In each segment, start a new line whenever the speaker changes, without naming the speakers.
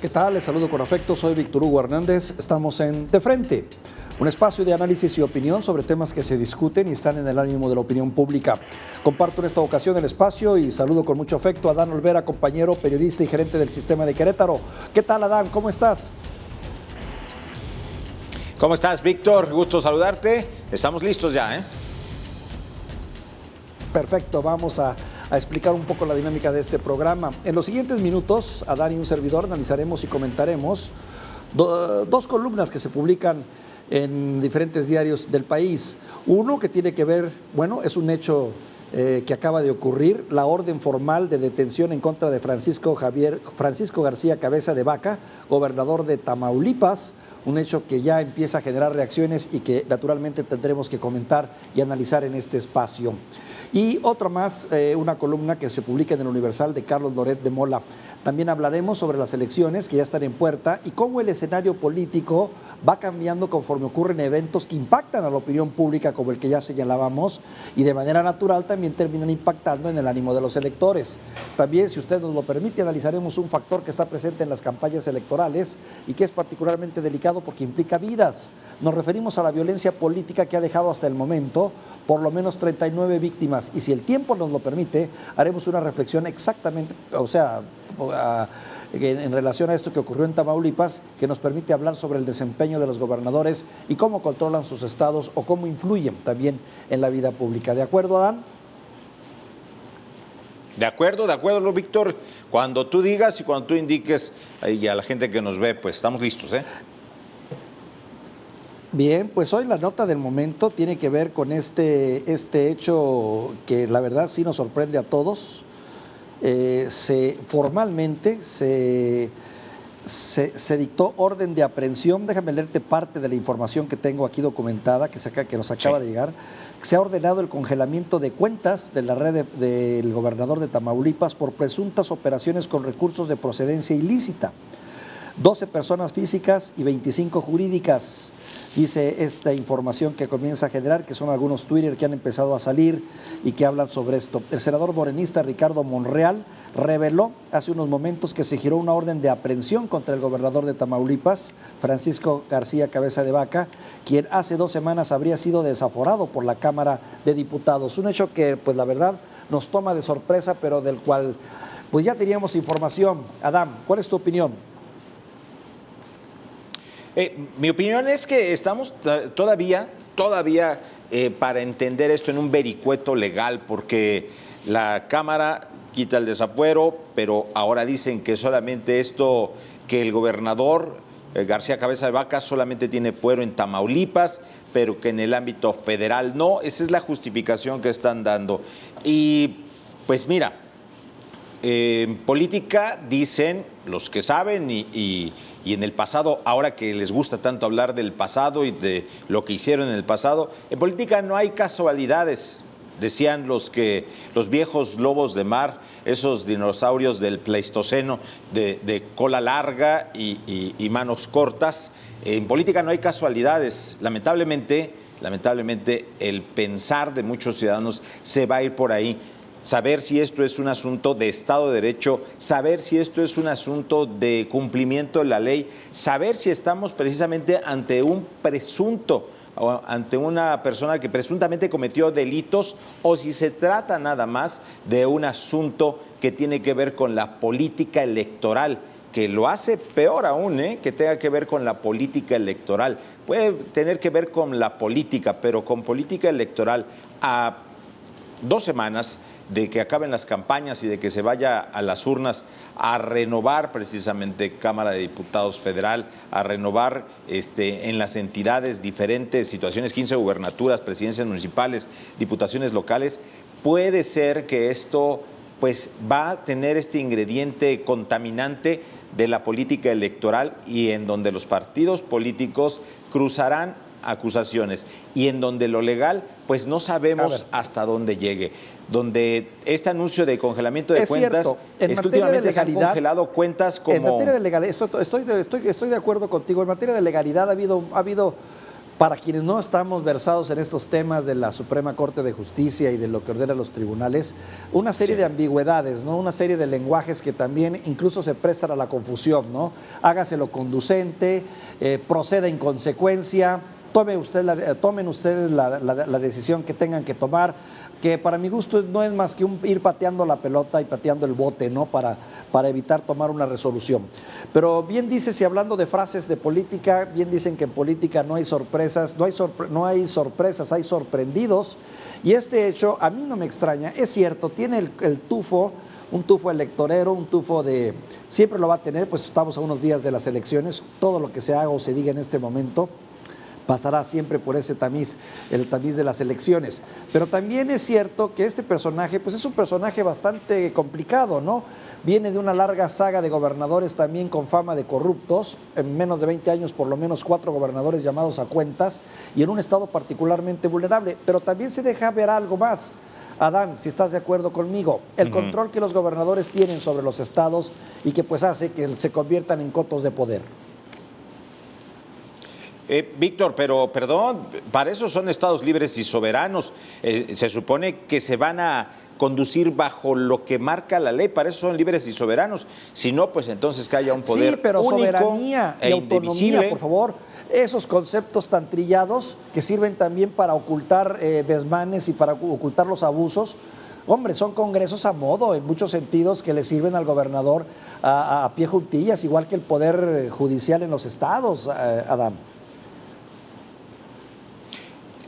¿Qué tal? Les saludo con afecto, soy Víctor Hugo Hernández, estamos en De Frente, un espacio de análisis y opinión sobre temas que se discuten y están en el ánimo de la opinión pública. Comparto en esta ocasión el espacio y saludo con mucho afecto a Adán Olvera, compañero, periodista y gerente del Sistema de Querétaro. ¿Qué tal, Adán? ¿Cómo estás?
¿Cómo estás, Víctor? Gusto saludarte. Estamos listos ya, ¿eh?
Perfecto, vamos a explicar un poco la dinámica de este programa. En los siguientes minutos, Adán y un servidor analizaremos y comentaremos dos columnas que se publican en diferentes diarios del país. Uno que tiene que ver, bueno, es un hecho que acaba de ocurrir, la orden formal de detención en contra de Francisco García Cabeza de Vaca, gobernador de Tamaulipas, un hecho que ya empieza a generar reacciones y que naturalmente tendremos que comentar y analizar en este espacio. Y otra más, una columna que se publica en el Universal de Carlos Loret de Mola. También hablaremos sobre las elecciones que ya están en puerta y cómo el escenario político va cambiando conforme ocurren eventos que impactan a la opinión pública, como el que ya señalábamos, y de manera natural también terminan impactando en el ánimo de los electores. También, si usted nos lo permite, analizaremos un factor que está presente en las campañas electorales y que es particularmente delicado porque implica vidas. Nos referimos a la violencia política que ha dejado hasta el momento por lo menos 39 víctimas, y si el tiempo nos lo permite, haremos una reflexión exactamente, en relación a esto que ocurrió en Tamaulipas, que nos permite hablar sobre el desempeño de los gobernadores y cómo controlan sus estados o cómo influyen también en la vida pública. ¿De acuerdo, Adán?
De acuerdo, Víctor. Cuando tú digas y cuando tú indiques, y a la gente que nos ve, pues estamos listos, ¿eh?
Bien, pues hoy la nota del momento tiene que ver con este hecho que la verdad sí nos sorprende a todos. Formalmente se dictó orden de aprehensión. Déjame leerte parte de la información que tengo aquí documentada, que nos acaba de llegar. Se ha ordenado el congelamiento de cuentas de la red del gobernador de Tamaulipas por presuntas operaciones con recursos de procedencia ilícita. 12 personas físicas y 25 jurídicas, dice esta información que comienza a generar, que son algunos Twitter que han empezado a salir y que hablan sobre esto. El senador morenista Ricardo Monreal reveló hace unos momentos que se giró una orden de aprehensión contra el gobernador de Tamaulipas, Francisco García Cabeza de Vaca, quien hace 2 semanas habría sido desaforado por la Cámara de Diputados. Un hecho que, pues la verdad, nos toma de sorpresa, pero del cual pues ya teníamos información. Adán, ¿cuál es tu opinión?
Mi opinión es que estamos todavía para entender esto en un vericueto legal, porque la Cámara quita el desafuero, pero ahora dicen que solamente esto, que el gobernador García Cabeza de Vaca solamente tiene fuero en Tamaulipas, pero que en el ámbito federal no. Esa es la justificación que están dando. Y pues mira, en política dicen los que saben y en el pasado, ahora que les gusta tanto hablar del pasado y de lo que hicieron en el pasado, en política no hay casualidades, decían los viejos lobos de mar, esos dinosaurios del Pleistoceno de cola larga y manos cortas. En política no hay casualidades, lamentablemente el pensar de muchos ciudadanos se va a ir por ahí. Saber si esto es un asunto de Estado de Derecho, saber si esto es un asunto de cumplimiento de la ley, saber si estamos precisamente ante un presunto, o ante una persona que presuntamente cometió delitos, o si se trata nada más de un asunto que tiene que ver con la política electoral, que lo hace peor aún, que tenga que ver con la política electoral. Puede tener que ver con la política, pero con política electoral a 2 semanas de que acaben las campañas y de que se vaya a las urnas a renovar precisamente Cámara de Diputados Federal, a renovar en las entidades diferentes situaciones, 15 gubernaturas, presidencias municipales, diputaciones locales. Puede ser que esto pues va a tener este ingrediente contaminante de la política electoral, y en donde los partidos políticos cruzarán acusaciones y en donde lo legal pues no sabemos hasta dónde llegue, donde este anuncio de congelamiento de cuentas es que últimamente se han congelado cuentas como...
En materia de legalidad, estoy de acuerdo contigo, en materia de legalidad ha habido Para quienes no estamos versados en estos temas de la Suprema Corte de Justicia y de lo que ordena los tribunales, una serie de ambigüedades, ¿no? Una serie de lenguajes que también incluso se prestan a la confusión, ¿no? Hágaselo conducente, proceda en consecuencia, tomen ustedes la decisión que tengan que tomar, que para mi gusto no es más que ir pateando la pelota y pateando el bote, ¿no? Para evitar tomar una resolución. Pero bien dice, si hablando de frases de política, bien dicen que en política no hay sorpresas, no hay sorpresas, hay sorprendidos. Y este hecho a mí no me extraña, es cierto, tiene el tufo, un tufo electorero, un tufo de... Siempre lo va a tener, pues estamos a unos días de las elecciones, todo lo que se haga o se diga en este momento pasará siempre por ese tamiz, el tamiz de las elecciones. Pero también es cierto que este personaje, pues es un personaje bastante complicado, ¿no? Viene de una larga saga de gobernadores también con fama de corruptos, en menos de 20 años por lo menos 4 gobernadores llamados a cuentas, y en un estado particularmente vulnerable. Pero también se deja ver algo más. Adán, si estás de acuerdo conmigo, el control que los gobernadores tienen sobre los estados y que pues hace que se conviertan en cotos de poder.
Víctor, pero perdón, para eso son estados libres y soberanos. Se supone que se van a conducir bajo lo que marca la ley, para eso son libres y soberanos. Si no, pues entonces que haya un poder
sí, pero
único
soberanía y autonomía, por favor, esos conceptos tan trillados que sirven también para ocultar desmanes y para ocultar los abusos. Hombre, son congresos a modo, en muchos sentidos, que le sirven al gobernador a pie juntillas, igual que el poder judicial en los estados, Adán.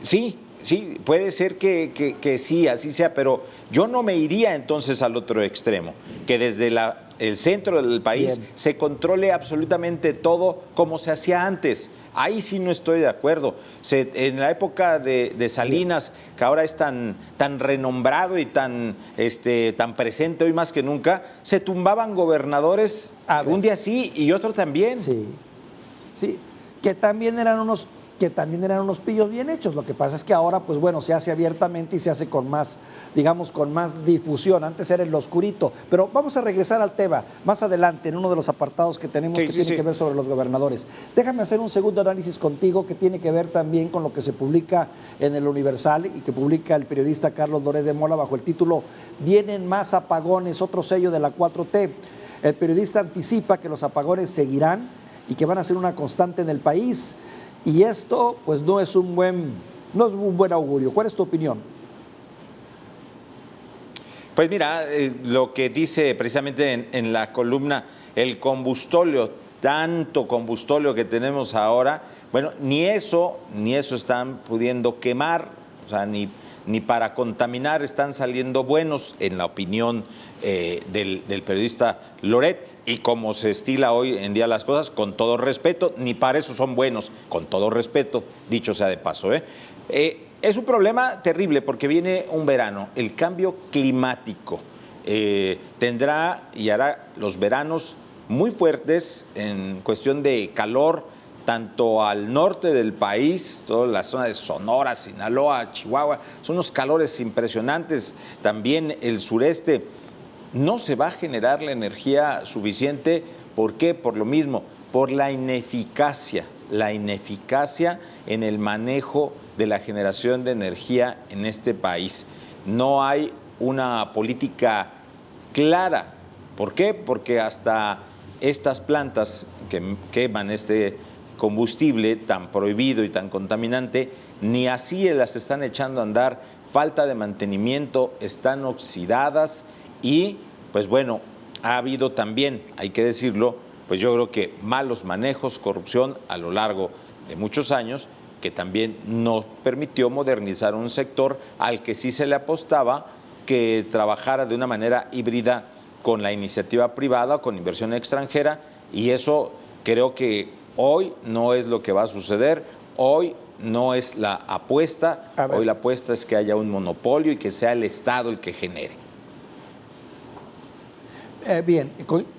Sí, sí, puede ser que sí, así sea, pero yo no me iría entonces al otro extremo, que desde el centro del país se controle absolutamente todo como se hacía antes. Ahí sí no estoy de acuerdo. En la época de Salinas, que ahora es tan renombrado y tan presente hoy más que nunca, se tumbaban gobernadores un día sí y otro también.
Sí, sí, que también eran unos pillos bien hechos. Lo que pasa es que ahora, pues bueno, se hace abiertamente y se hace con más, digamos, con más difusión. Antes era en lo oscurito. Pero vamos a regresar al tema más adelante, en uno de los apartados que tenemos que tiene que ver sobre los gobernadores. Déjame hacer un segundo análisis contigo que tiene que ver también con lo que se publica en el Universal y que publica el periodista Carlos Loret de Mola bajo el título "Vienen más apagones", otro sello de la 4T. El periodista anticipa que los apagones seguirán y que van a ser una constante en el país. Y esto, pues, no es un buen augurio. ¿Cuál es tu opinión?
Pues mira, lo que dice precisamente en la columna, el combustóleo, tanto combustóleo que tenemos ahora, bueno, ni eso están pudiendo quemar, o sea, ni para contaminar están saliendo buenos, en la opinión del periodista Loret. Y como se estila hoy en día las cosas, con todo respeto, ni para eso son buenos, con todo respeto, dicho sea de paso. Es un problema terrible porque viene un verano, el cambio climático tendrá y hará los veranos muy fuertes en cuestión de calor, tanto al norte del país, toda la zona de Sonora, Sinaloa, Chihuahua, son unos calores impresionantes, también el sureste. No se va a generar la energía suficiente. ¿Por qué? Por lo mismo, por la ineficacia en el manejo de la generación de energía en este país. No hay una política clara. ¿Por qué? Porque hasta estas plantas que queman este combustible tan prohibido y tan contaminante, ni así las están echando a andar, falta de mantenimiento, están oxidadas. Y, pues bueno, ha habido también, hay que decirlo, pues yo creo que malos manejos, corrupción a lo largo de muchos años, que también no permitió modernizar un sector al que sí se le apostaba que trabajara de una manera híbrida con la iniciativa privada, con inversión extranjera, y eso creo que hoy no es lo que va a suceder. Hoy no es la apuesta, hoy la apuesta es que haya un monopolio y que sea el Estado el que genere.
Bien,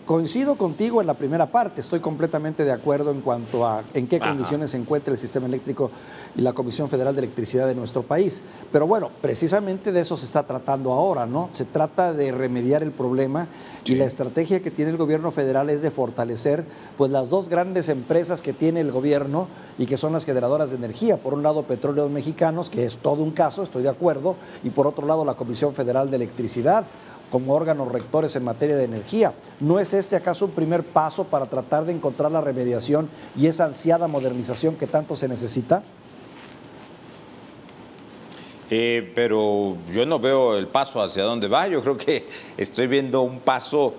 coincido contigo en la primera parte, estoy completamente de acuerdo en cuanto a en qué condiciones se encuentra el sistema eléctrico y la Comisión Federal de Electricidad de nuestro país. Pero bueno, precisamente de eso se está tratando ahora, ¿no? Se trata de remediar el problema y la estrategia que tiene el gobierno federal es de fortalecer pues las dos grandes empresas que tiene el gobierno y que son las generadoras de energía. Por un lado, Petróleos Mexicanos, que es todo un caso, estoy de acuerdo, y por otro lado, la Comisión Federal de Electricidad, como órganos rectores en materia de energía. ¿No es este acaso un primer paso para tratar de encontrar la remediación y esa ansiada modernización que tanto se necesita?
Pero yo no veo el paso hacia dónde va. Yo creo que estoy viendo un paso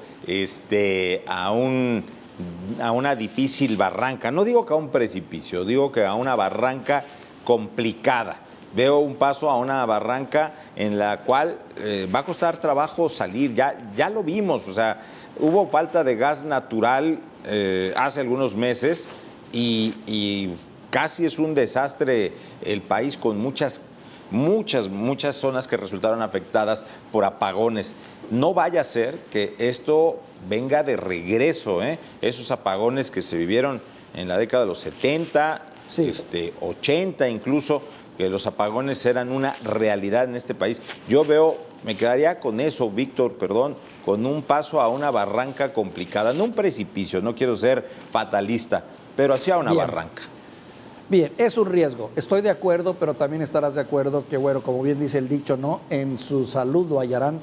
a una difícil barranca. No digo que a un precipicio, digo que a una barranca complicada. Veo un paso a una barranca en la cual va a costar trabajo salir. Ya lo vimos, o sea, hubo falta de gas natural hace algunos meses y casi es un desastre el país con muchas zonas que resultaron afectadas por apagones. No vaya a ser que esto venga de regreso, esos apagones que se vivieron en la década de los 70,
sí.
80 incluso, que los apagones eran una realidad en este país. Yo me quedaría con eso, Víctor, con un paso a una barranca complicada, no un precipicio, no quiero ser fatalista, pero hacia una barranca.
Bien, es un riesgo, estoy de acuerdo, pero también estarás de acuerdo que, bueno, como bien dice el dicho, ¿no? En su salud lo hallarán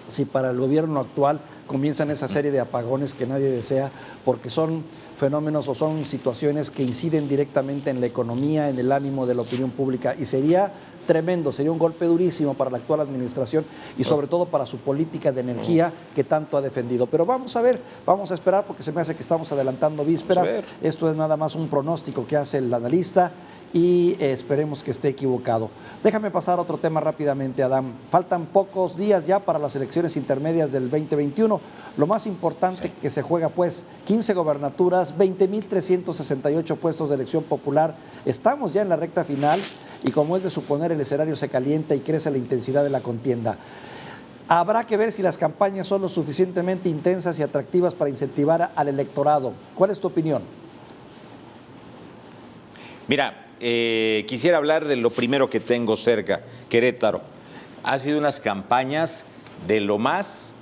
si para el gobierno actual comienzan esa serie de apagones que nadie desea, porque son fenómenos o son situaciones que inciden directamente en la economía, en el ánimo de la opinión pública, y sería tremendo, sería un golpe durísimo para la actual administración y sobre todo para su política de energía que tanto ha defendido. Pero vamos a ver, vamos a esperar porque se me hace que estamos adelantando vísperas. Esto es nada más un pronóstico que hace el analista y esperemos que esté equivocado. Déjame pasar a otro tema rápidamente, Adán. Faltan pocos días ya para las elecciones intermedias del 2021. Lo más importante que se juega, pues, 15 gobernaturas, 20.368 puestos de elección popular. Estamos ya en la recta final y, como es de suponer, el escenario se calienta y crece la intensidad de la contienda. Habrá que ver si las campañas son lo suficientemente intensas y atractivas para incentivar al electorado. ¿Cuál es tu opinión?
Mira, quisiera hablar de lo primero que tengo cerca, Querétaro. Ha sido unas campañas de lo más,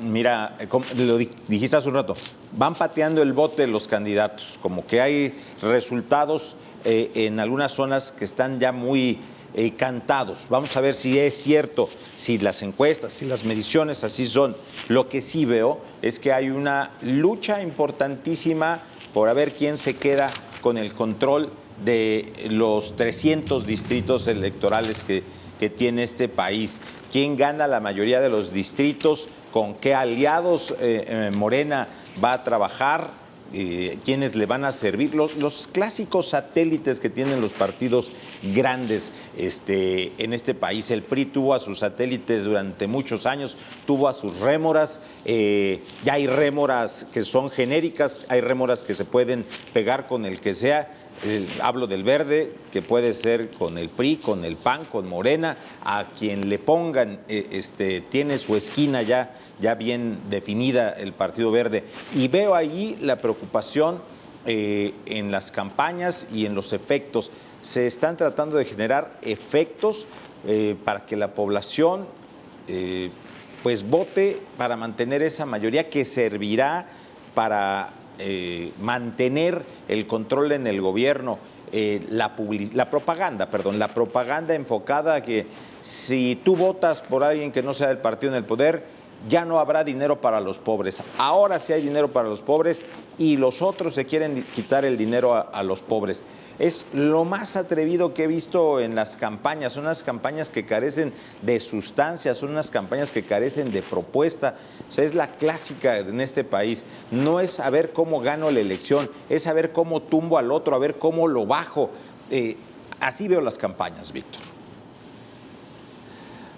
mira, lo dijiste hace un rato, van pateando el bote los candidatos, como que hay resultados en algunas zonas que están ya muy cantados. Vamos a ver si es cierto, si las encuestas, si las mediciones así son. Lo que sí veo es que hay una lucha importantísima por a ver quién se queda con el control de los 300 distritos electorales que tiene este país. ¿Quién gana la mayoría de los distritos? ¿Con qué aliados Morena va a trabajar? ¿Quiénes le van a servir? Los clásicos satélites que tienen los partidos grandes en este país. El PRI tuvo a sus satélites durante muchos años, tuvo a sus rémoras. Ya hay rémoras que son genéricas, hay rémoras que se pueden pegar con el que sea. Hablo del Verde, que puede ser con el PRI, con el PAN, con Morena, a quien le pongan, tiene su esquina ya bien definida el Partido Verde. Y veo ahí la preocupación en las campañas y en los efectos. Se están tratando de generar efectos para que la población pues vote para mantener esa mayoría que servirá para mantener el control en el gobierno, la propaganda enfocada a que si tú votas por alguien que no sea del partido en el poder, ya no habrá dinero para los pobres. Ahora sí hay dinero para los pobres y los otros se quieren quitar el dinero a los pobres. Es lo más atrevido que he visto en las campañas. Son unas campañas que carecen de sustancia, son unas campañas que carecen de propuesta. O sea, es la clásica en este país. No es saber cómo gano la elección, es saber cómo tumbo al otro, a ver cómo lo bajo. Así veo las campañas, Víctor.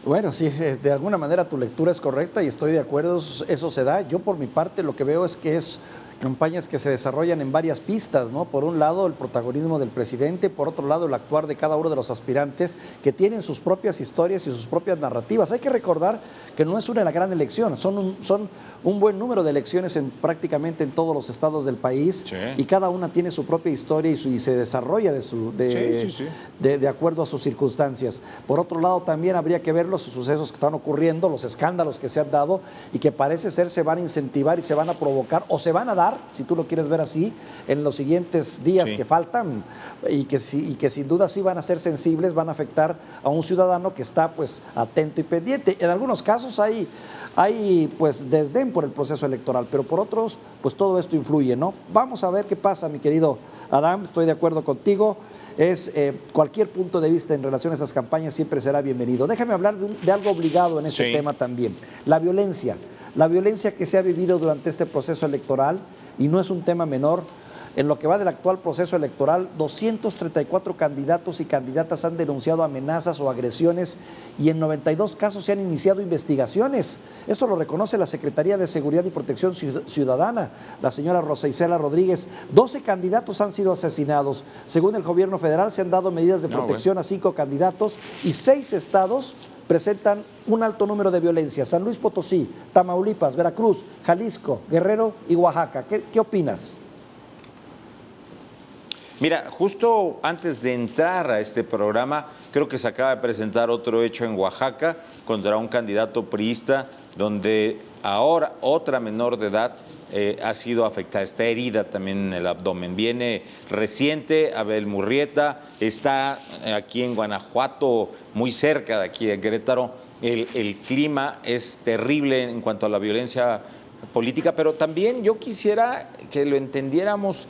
Bueno, sí, de alguna manera tu lectura es correcta y estoy de acuerdo, eso se da. Yo por mi parte lo que veo es que es Campañas que se desarrollan en varias pistas, ¿no? Por un lado, el protagonismo del presidente, por otro lado, el actuar de cada uno de los aspirantes que tienen sus propias historias y sus propias narrativas. Hay que recordar que no es una gran elección, son un buen número de elecciones prácticamente en todos los estados del país, sí, y cada una tiene su propia historia y se desarrolla de acuerdo a sus circunstancias. Por otro lado, también habría que ver los sucesos que están ocurriendo, los escándalos que se han dado y que parece ser se van a incentivar y se van a provocar o se van a dar, si tú lo quieres ver así, en los siguientes días que faltan y que sin duda sí van a ser sensibles, van a afectar a un ciudadano que está pues atento y pendiente. En algunos casos hay pues desdén por el proceso electoral, pero por otros pues todo esto influye, ¿no? Vamos a ver qué pasa, mi querido Adam, estoy de acuerdo contigo. Cualquier punto de vista en relación a esas campañas siempre será bienvenido. Déjame hablar de algo obligado en ese tema también, la violencia que se ha vivido durante este proceso electoral, y no es un tema menor. En lo que va del actual proceso electoral, 234 candidatos y candidatas han denunciado amenazas o agresiones y en 92 casos se han iniciado investigaciones. Esto lo reconoce la Secretaría de Seguridad y Protección Ciudadana, la señora Rosa Isela Rodríguez. 12 candidatos han sido asesinados. Según el gobierno federal, se han dado medidas de protección a 5 candidatos y 6 estados presentan un alto número de violencia: San Luis Potosí, Tamaulipas, Veracruz, Jalisco, Guerrero y Oaxaca. ¿Qué opinas?
Mira, justo antes de entrar a este programa, creo que se acaba de presentar otro hecho en Oaxaca contra un candidato priista, donde ahora otra menor de edad ha sido afectada, está herida también en el abdomen. Viene reciente, Abel Murrieta, está aquí en Guanajuato, muy cerca de aquí de Querétaro. El clima es terrible en cuanto a la violencia política, pero también yo quisiera que lo entendiéramos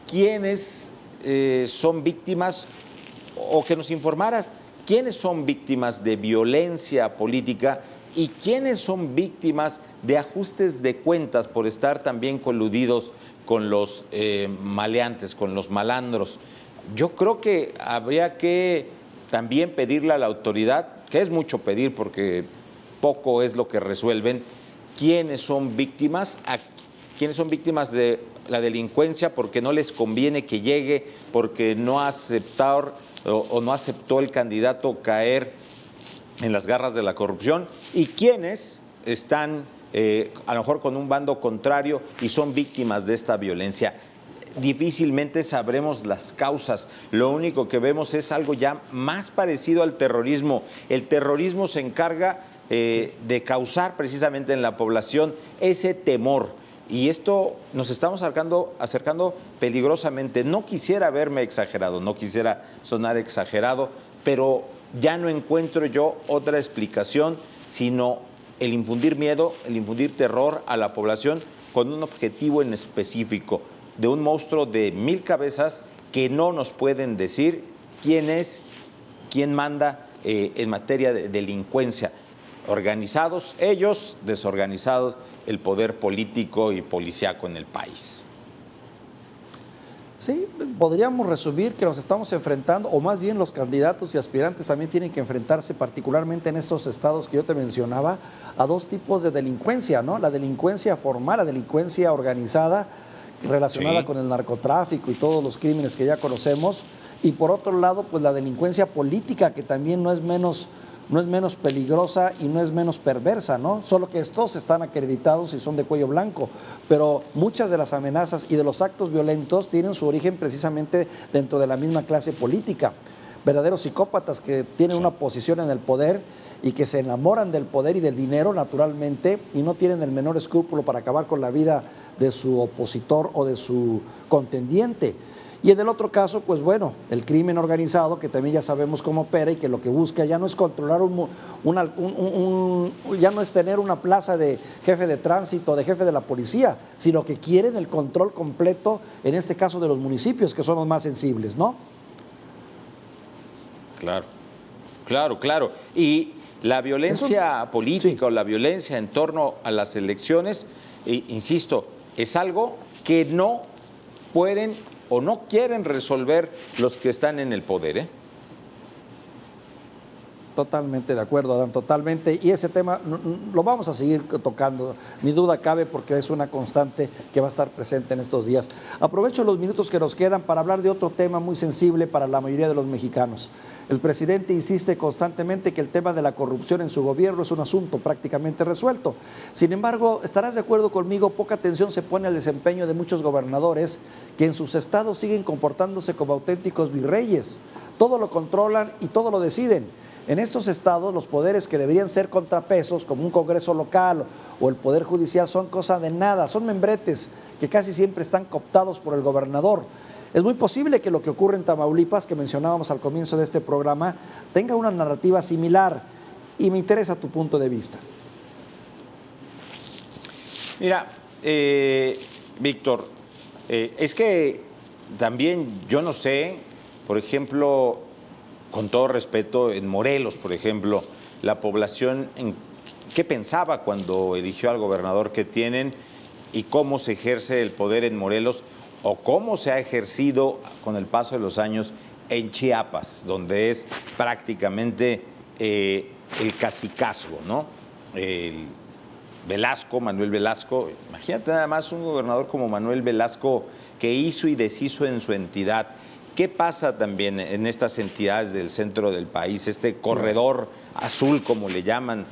quiénes son víctimas, o que nos informaras quiénes son víctimas de violencia política y quiénes son víctimas de ajustes de cuentas por estar también coludidos con los maleantes, con los malandros. Yo creo que habría que también pedirle a la autoridad, que es mucho pedir porque poco es lo que resuelven, quiénes son víctimas de la delincuencia porque no les conviene que llegue, porque no aceptó o no aceptó el candidato caer en las garras de la corrupción, y quienes están a lo mejor con un bando contrario y son víctimas de esta violencia. Difícilmente sabremos las causas, lo único que vemos es algo ya más parecido al terrorismo. El terrorismo se encarga de causar precisamente en la población ese temor. Y esto nos estamos acercando peligrosamente. No quisiera verme exagerado, no quisiera sonar exagerado, pero ya no encuentro yo otra explicación sino el infundir miedo, el infundir terror a la población con un objetivo en específico, de un monstruo de 1000 cabezas que no nos pueden decir quién es, quién manda en materia de delincuencia. Organizados ellos, desorganizados el poder político y policiaco en el país.
Sí, podríamos resumir que nos estamos enfrentando, o más bien los candidatos y aspirantes también tienen que enfrentarse, particularmente en estos estados que yo te mencionaba, a dos tipos de delincuencia, ¿no? La delincuencia formal, la delincuencia organizada, relacionada con el narcotráfico y todos los crímenes que ya conocemos, y por otro lado, pues la delincuencia política, que también no es menos peligrosa y no es menos perversa, ¿no? Solo que estos están acreditados y son de cuello blanco, pero muchas de las amenazas y de los actos violentos tienen su origen precisamente dentro de la misma clase política. Verdaderos psicópatas que tienen una posición en el poder y que se enamoran del poder y del dinero naturalmente y no tienen el menor escrúpulo para acabar con la vida de su opositor o de su contendiente. Y en el otro caso, pues bueno, el crimen organizado, que también ya sabemos cómo opera y que lo que busca ya no es controlar ya no es tener una plaza de jefe de tránsito, de jefe de la policía, sino que quieren el control completo, en este caso de los municipios, que son los más sensibles, ¿no?
Claro. Y la violencia política o la violencia en torno a las elecciones, insisto, es algo que no pueden o no quieren resolver los que están en el poder,
Totalmente de acuerdo, Adán, totalmente. Y ese tema lo vamos a seguir tocando, ni duda cabe, porque es una constante que va a estar presente en estos días. Aprovecho los minutos que nos quedan para hablar de otro tema muy sensible para la mayoría de los mexicanos. El presidente insiste constantemente que el tema de la corrupción en su gobierno es un asunto prácticamente resuelto. Sin embargo, estarás de acuerdo conmigo, poca atención se pone al desempeño de muchos gobernadores que en sus estados siguen comportándose como auténticos virreyes. Todo lo controlan y todo lo deciden. En estos estados, los poderes que deberían ser contrapesos, como un congreso local o el poder judicial, son cosa de nada, son membretes que casi siempre están cooptados por el gobernador. Es muy posible que lo que ocurre en Tamaulipas, que mencionábamos al comienzo de este programa, tenga una narrativa similar, y me interesa tu punto de vista.
Mira, Víctor, es que también yo no sé, por ejemplo, con todo respeto, en Morelos, por ejemplo, la población, ¿qué pensaba cuando eligió al gobernador que tienen y cómo se ejerce el poder en Morelos o cómo se ha ejercido con el paso de los años en Chiapas, donde es prácticamente el cacicazgo, ¿no? El Velasco, Manuel Velasco, imagínate nada más un gobernador como Manuel Velasco que hizo y deshizo en su entidad. ¿Qué pasa también en estas entidades del centro del país, este corredor azul, como le llaman,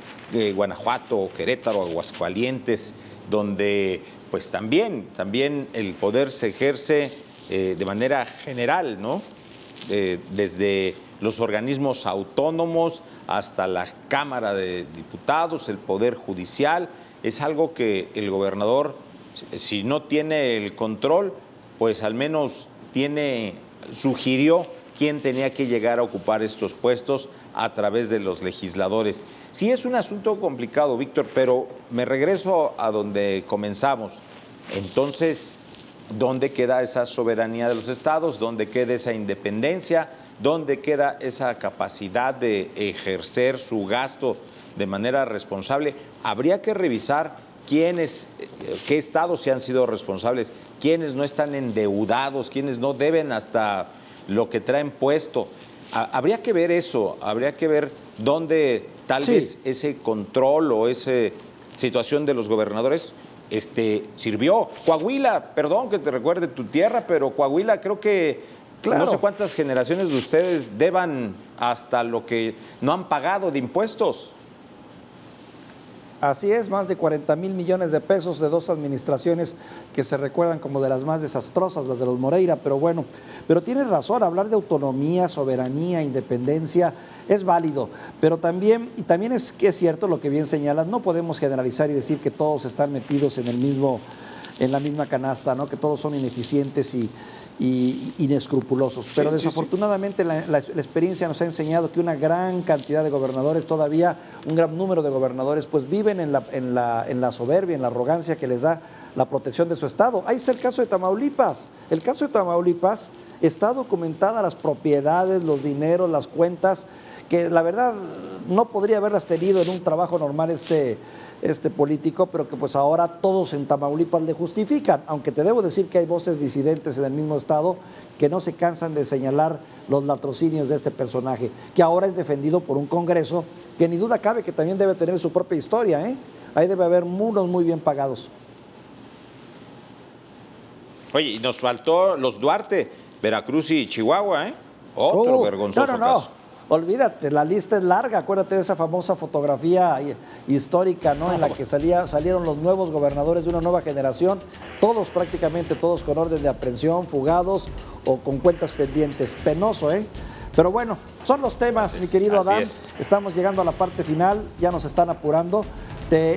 Guanajuato, Querétaro, Aguascalientes, donde pues también el poder se ejerce de manera general, ¿no? Desde los organismos autónomos hasta la Cámara de Diputados, el Poder Judicial, es algo que el gobernador, si no tiene el control, pues al menos sugirió quién tenía que llegar a ocupar estos puestos a través de los legisladores. Sí es un asunto complicado, Víctor, pero me regreso a donde comenzamos. Entonces, ¿dónde queda esa soberanía de los estados? ¿Dónde queda esa independencia? ¿Dónde queda esa capacidad de ejercer su gasto de manera responsable? Habría que revisar qué estados se han sido responsables, quiénes no están endeudados, quiénes no deben hasta lo que traen puesto. Habría que ver eso, habría que ver dónde tal vez ese control o esa situación de los gobernadores sirvió. Coahuila, perdón que te recuerde tu tierra, pero Coahuila creo que no sé cuántas generaciones de ustedes deban hasta lo que no han pagado de impuestos.
Así es, más de 40,000 millones de pesos de dos administraciones que se recuerdan como de las más desastrosas, las de los Moreira, pero bueno, pero tienes razón, hablar de autonomía, soberanía, independencia es válido, pero también es que es cierto lo que bien señalas, no podemos generalizar y decir que todos están metidos en la misma canasta, ¿no? Que todos son ineficientes y inescrupulosos, pero desafortunadamente la experiencia nos ha enseñado que una gran cantidad de gobernadores, todavía un gran número de gobernadores, pues viven en la soberbia, en la arrogancia que les da la protección de su estado. Ahí está el caso de Tamaulipas. El caso de Tamaulipas está documentada las propiedades, los dineros, las cuentas, que la verdad no podría haberlas tenido en un trabajo normal este político, pero que pues ahora todos en Tamaulipas le justifican, aunque te debo decir que hay voces disidentes en el mismo estado que no se cansan de señalar los latrocinios de este personaje, que ahora es defendido por un Congreso que ni duda cabe que también debe tener su propia historia, ¿eh? Ahí debe haber unos muy bien pagados.
Oye, y nos faltó los Duarte, Veracruz y Chihuahua, ¿eh? Otro vergonzoso caso.
Olvídate, la lista es larga, acuérdate de esa famosa fotografía histórica, ¿no? En la que salieron los nuevos gobernadores de una nueva generación, prácticamente todos con orden de aprehensión, fugados o con cuentas pendientes. Penoso, ¿eh? Pero bueno, son los temas, mi querido Adán. Estamos llegando a la parte final, ya nos están apurando.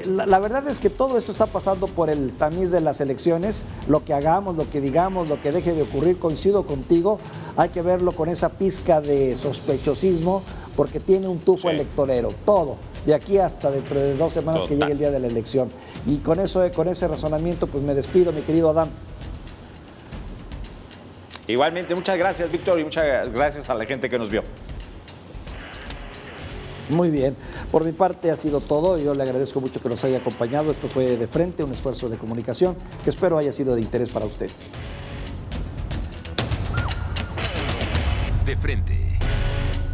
La verdad es que todo esto está pasando por el tamiz de las elecciones. Lo que hagamos, lo que digamos, lo que deje de ocurrir, coincido contigo, hay que verlo con esa pizca de sospechosismo, porque tiene un tufo electorero, todo, de aquí hasta dentro de 2 semanas que llegue el día de la elección. Y con ese razonamiento, pues me despido, mi querido Adán.
Igualmente, muchas gracias, Víctor, y muchas gracias a la gente que nos vio.
Muy bien, por mi parte ha sido todo. Yo le agradezco mucho que nos haya acompañado. Esto fue De Frente, un esfuerzo de comunicación que espero haya sido de interés para usted.
De Frente.